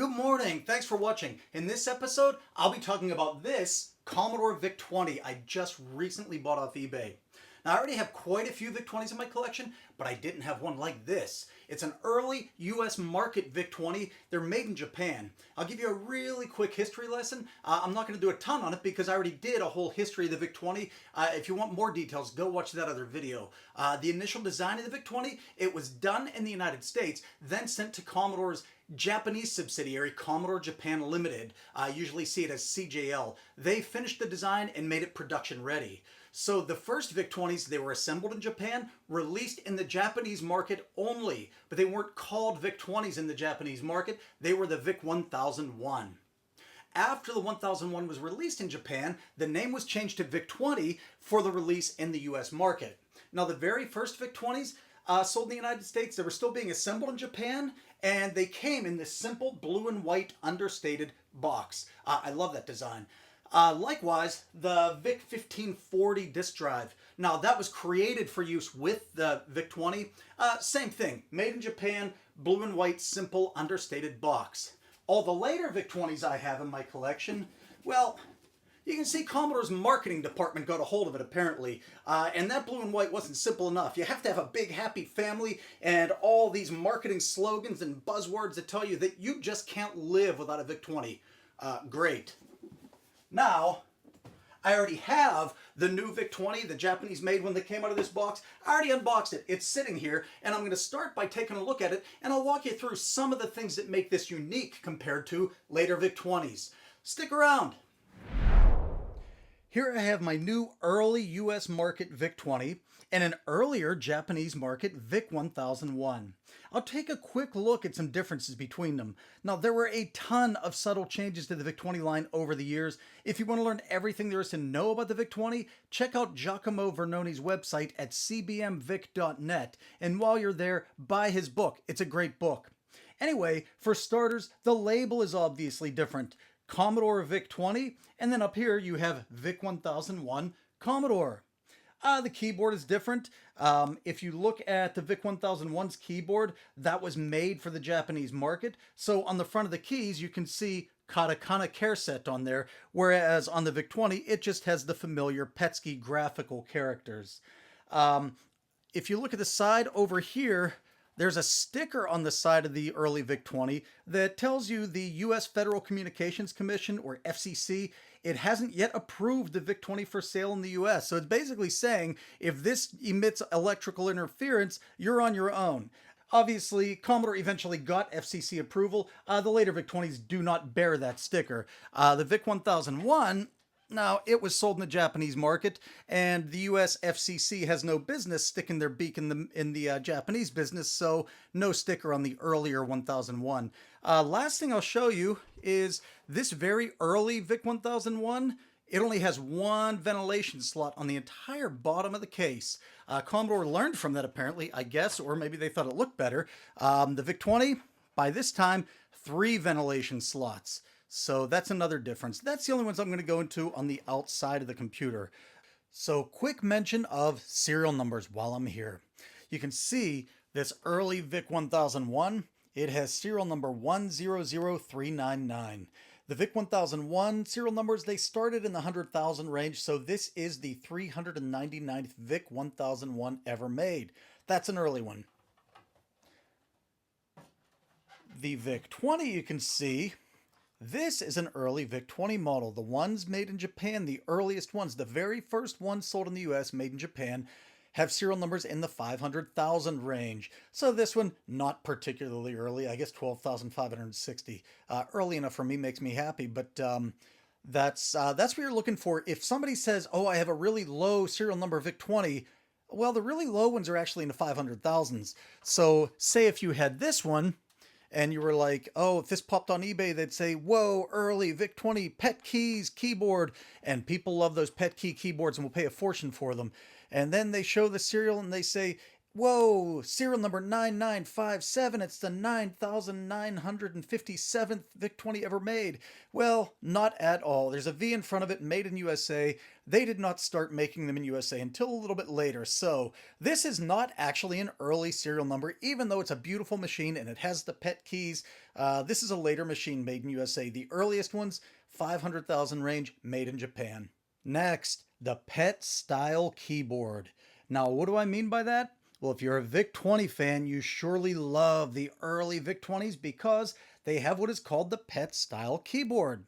Good morning, thanks for watching. In this episode, I'll be talking about this Commodore VIC-20 I just recently bought off eBay. Now I already have quite a few VIC-20s in my collection, but I didn't have one like this. It's an early US market VIC-20. They're made in Japan. I'll give you a really quick history lesson. I'm not going to do a ton on it because I already did a whole history of the VIC-20. If you want more details, go watch that other video. The initial design of the VIC-20, it was done in the United States, then sent to Commodore's Japanese subsidiary, Commodore Japan Limited. I usually see it as CJL. They finished the design and made it production ready. So the first VIC-20s, they were assembled in Japan, released in the Japanese market only, but they weren't called VIC-20s in the Japanese market. They were the VIC-1001. After the 1001 was released in Japan, the name was changed to VIC-20 for the release in the US market. Now the very first VIC-20s sold in the United States, they were still being assembled in Japan, and they came in this simple blue and white understated box. I love that design. Likewise, the VIC-1540 disk drive. Now that was created for use with the VIC-20. Same thing, made in Japan, blue and white, simple understated box. All the later VIC-20s I have in my collection, well, you can see Commodore's marketing department got a hold of it apparently, and that blue and white wasn't simple enough. You have to have a big happy family and all these marketing slogans and buzzwords that tell you that you just can't live without a VIC-20. Great. Now, I already have the new VIC-20, the Japanese made when they came out of this box. I already unboxed it. It's sitting here, and I'm going to start by taking a look at it, and I'll walk you through some of the things that make this unique compared to later VIC-20s. Stick around. Here I have my new early US market VIC-20 and an earlier Japanese market VIC-1001. I'll take a quick look at some differences between them. Now there were a ton of subtle changes to the VIC-20 line over the years. If you want to learn everything there is to know about the VIC-20, check out Giacomo Vernoni's website at cbmvic.net, and while you're there, buy his book. It's a great book. Anyway, for starters, the label is obviously different. Commodore VIC-20, and then up here you have VIC-1001 Commodore. The keyboard is different. If you look at the VIC-1001's keyboard, that was made for the Japanese market. So on the front of the keys, you can see katakana caret on there, whereas on the VIC-20, it just has the familiar Petsky graphical characters. If you look at the side over here, there's a sticker on the side of the early VIC-20 that tells you the U.S. Federal Communications Commission, or FCC, it hasn't yet approved the VIC-20 for sale in the U.S. So it's basically saying if this emits electrical interference, you're on your own. Obviously, Commodore eventually got FCC approval. The later VIC-20s do not bear that sticker. The VIC-1001, now, it was sold in the Japanese market, and the US FCC has no business sticking their beak in the Japanese business, so no sticker on the earlier 1001. Last thing I'll show you is this very early VIC-1001. It only has one ventilation slot on the entire bottom of the case. Commodore learned from that apparently, I guess, or maybe they thought it looked better. The VIC-20, by this time, 3 ventilation slots. So that's another difference. That's the only ones I'm going to go into on the outside of the computer. So quick mention of serial numbers while I'm here. You can see this early VIC-1001. It has serial number 100399. The VIC-1001 serial numbers, they started in the 100,000 range, so this is the 399th VIC-1001 ever made. That's an early one. The VIC-20, you can see, this is an early VIC-20 model. The ones made in Japan, the earliest ones, the very first ones sold in the US, made in Japan, have serial numbers in the 500,000 range. So this one, not particularly early, I guess 12,560. Early enough for me, makes me happy, but that's what you're looking for. If somebody says, oh, I have a really low serial number VIC-20, well, the really low ones are actually in the 500,000s. So say if you had this one, and you were like, oh, if this popped on eBay, they'd say, whoa, early VIC-20 pet keys keyboard. And people love those pet key keyboards and will pay a fortune for them. And then they show the serial and they say, Whoa, serial number 9957. It's the 9,957th VIC-20 ever made. Well, not at all. There's a V in front of it, made in USA. They did not start making them in USA until a little bit later. So this is not actually an early serial number, even though it's a beautiful machine and it has the PET keys. This is a later machine made in USA. The earliest ones, 500,000 range, made in Japan. Next, the PET style keyboard. Now, what do I mean by that? Well, if you're a VIC-20 fan, you surely love the early VIC-20s because they have what is called the PET style keyboard.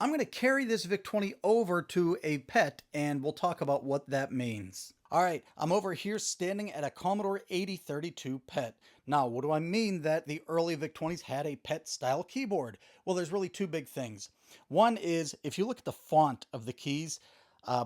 I'm going to carry this VIC-20 over to a PET and we'll talk about what that means. All right, I'm over here standing at a Commodore 8032 PET. Now, what do I mean that the early VIC-20s had a PET style keyboard? Well, there's really two big things. One is if you look at the font of the keys,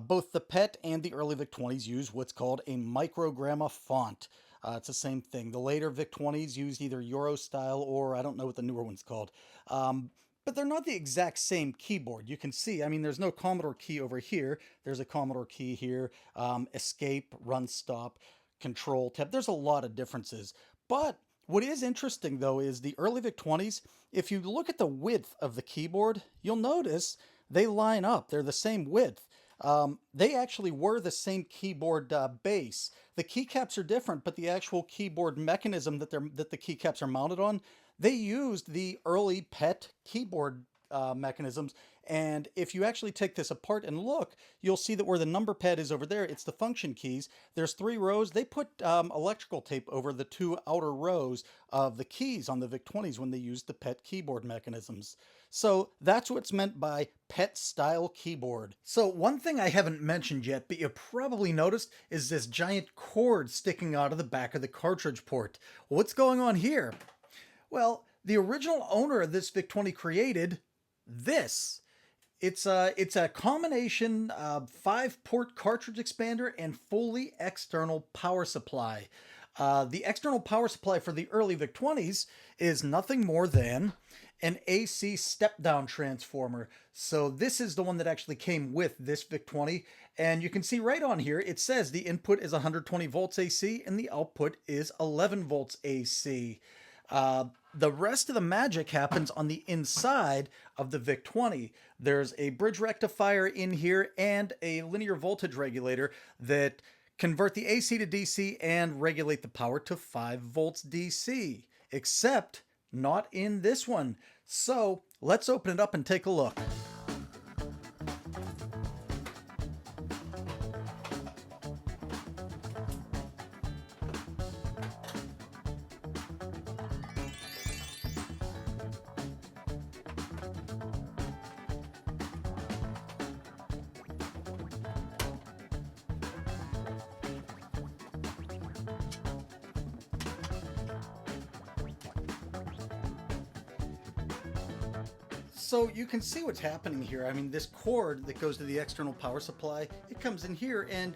both the PET and the early VIC-20s use what's called a microgramma font. It's the same thing. The later VIC-20s used either Euro style or I don't know what the newer one's called. But they're not the exact same keyboard. You can see, I mean, there's no Commodore key over here. There's a Commodore key here. Escape, run, stop, control, tab. There's a lot of differences. But what is interesting, though, is the early VIC-20s, if you look at the width of the keyboard, you'll notice they line up. They're the same width. They actually were the same keyboard base. The keycaps are different, but the actual keyboard mechanism that the keycaps are mounted on, they used the early PET keyboard mechanisms. And if you actually take this apart and look, you'll see that where the number pad is over there, it's the function keys. There's 3 rows. They put electrical tape over the 2 outer rows of the keys on the VIC-20s when they used the PET keyboard mechanisms. So that's what's meant by PET style keyboard. So one thing I haven't mentioned yet, but you probably noticed, is this giant cord sticking out of the back of the cartridge port. What's going on here? Well, the original owner of this VIC-20 created this. It's a combination 5-port cartridge expander and fully external power supply. The external power supply for the early VIC-20s is nothing more than an AC step-down transformer. So this is the one that actually came with this VIC-20. And you can see right on here, it says the input is 120 volts AC and the output is 11 volts AC. The rest of the magic happens on the inside of the VIC-20. There's a bridge rectifier in here and a linear voltage regulator that convert the AC to DC and regulate the power to 5 volts DC, except not in this one. So let's open it up and take a look. So you can see what's happening here. I mean, this cord that goes to the external power supply, it comes in here and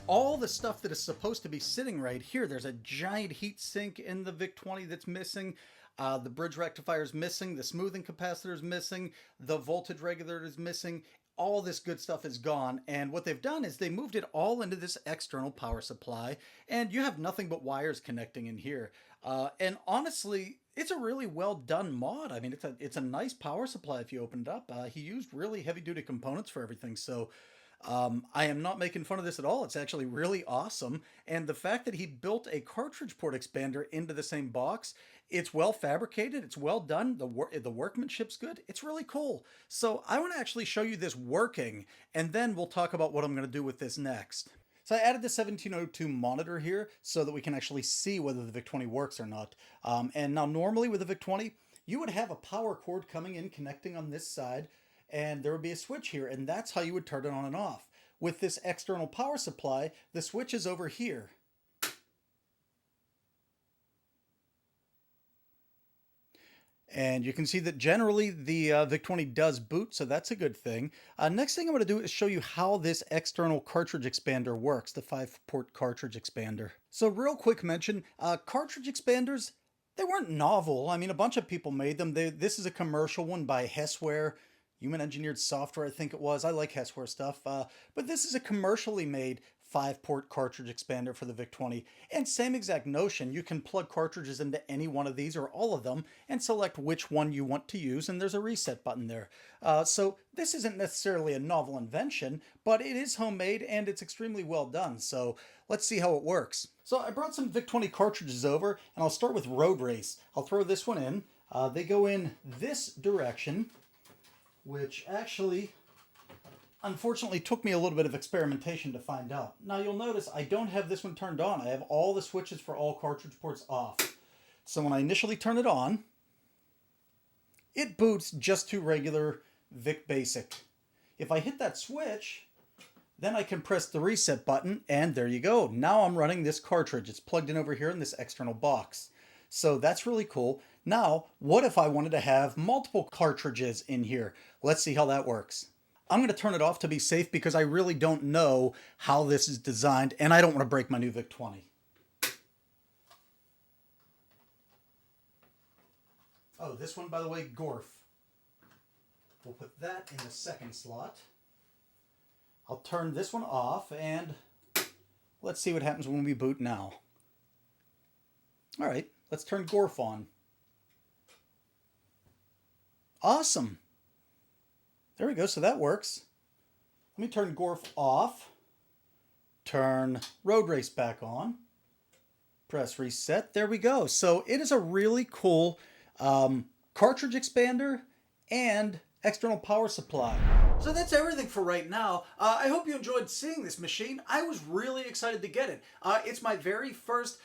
all the stuff that is supposed to be sitting right here, there's a giant heat sink in the VIC-20 that's missing. The bridge rectifier is missing. The smoothing capacitor is missing. The voltage regulator is missing. All this good stuff is gone. And what they've done is they moved it all into this external power supply. And you have nothing but wires connecting in here. And honestly, it's a really well done mod. I mean, it's a nice power supply if you open it up. He used really heavy duty components for everything. So I am not making fun of this at all. It's actually really awesome. And the fact that he built a cartridge port expander into the same box, it's well fabricated, it's well done, the workmanship's good, it's really cool. So I want to actually show you this working, and then we'll talk about what I'm going to do with this next. So I added the 1702 monitor here so that we can actually see whether the VIC-20 works or not. And now normally with the VIC-20, you would have a power cord coming in connecting on this side, and there would be a switch here, and that's how you would turn it on and off. With this external power supply, the switch is over here. And you can see that generally the VIC-20 does boot, so that's a good thing. Next thing I'm going to do is show you how this external cartridge expander works, the 5-port cartridge expander. So real quick mention, cartridge expanders, they weren't novel. I mean, a bunch of people made them. This is a commercial one by Hessware, Human Engineered Software, I think it was. I like Hessware stuff. But this is a commercially made 5-port cartridge expander for the VIC-20. And same exact notion, you can plug cartridges into any one of these or all of them and select which one you want to use, and there's a reset button there. So this isn't necessarily a novel invention, but it is homemade and it's extremely well done. So let's see how it works. So I brought some VIC-20 cartridges over, and I'll start with Road Race. I'll throw this one in. They go in this direction, which actually unfortunately took me a little bit of experimentation to find out. Now you'll notice I don't have this one turned on. I have all the switches for all cartridge ports off. So when I initially turn it on, it boots just to regular VIC Basic. If I hit that switch, then I can press the reset button, and there you go. Now I'm running this cartridge. It's plugged in over here in this external box. So that's really cool. Now, what if I wanted to have multiple cartridges in here? Let's see how that works. I'm going to turn it off to be safe because I really don't know how this is designed, and I don't want to break my new VIC-20. Oh, this one, by the way, Gorf. We'll put that in the second slot. I'll turn this one off, and let's see what happens when we boot now. All right, let's turn Gorf on. Awesome. There we go, so that works. Let me turn Gorf off, turn Road Race back on, press reset, there we go. So it is a really cool cartridge expander and external power supply. So that's everything for right now. I hope you enjoyed seeing this machine. I was really excited to get it. It's my very first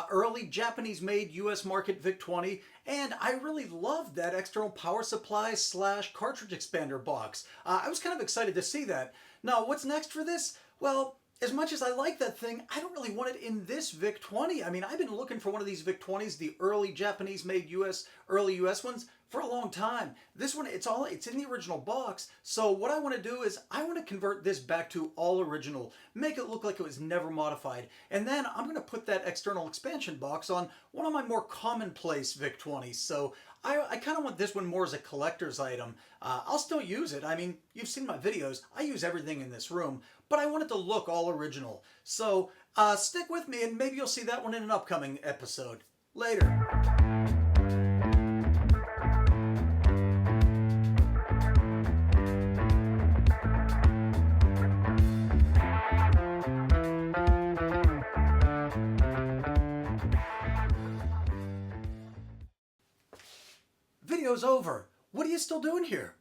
early Japanese-made US market VIC-20, and I really loved that external power supply / cartridge expander box. I was kind of excited to see that. Now, what's next for this? Well, as much as I like that thing, I don't really want it in this VIC-20. I mean, I've been looking for one of these VIC-20s, the early Japanese-made early US ones, for a long time. This one, it's in the original box. So what I want to do is I want to convert this back to all original, make it look like it was never modified. And then I'm going to put that external expansion box on one of my more commonplace VIC-20s. So I kind of want this one more as a collector's item. I'll still use it. I mean, you've seen my videos. I use everything in this room, but I want it to look all original. So stick with me and maybe you'll see that one in an upcoming episode. Later. Video's over. What are you still doing here?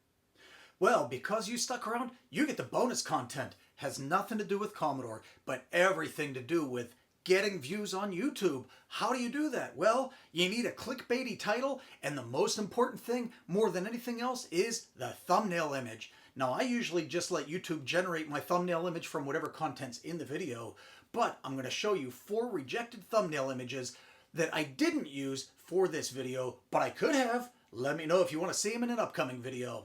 Well, because you stuck around, you get the bonus content. Has nothing to do with Commodore, but everything to do with getting views on YouTube. How do you do that? Well, you need a clickbaity title, and the most important thing, more than anything else, is the thumbnail image. Now, I usually just let YouTube generate my thumbnail image from whatever content's in the video, but I'm going to show you 4 rejected thumbnail images that I didn't use for this video, but I could have. Let me know if you want to see them in an upcoming video.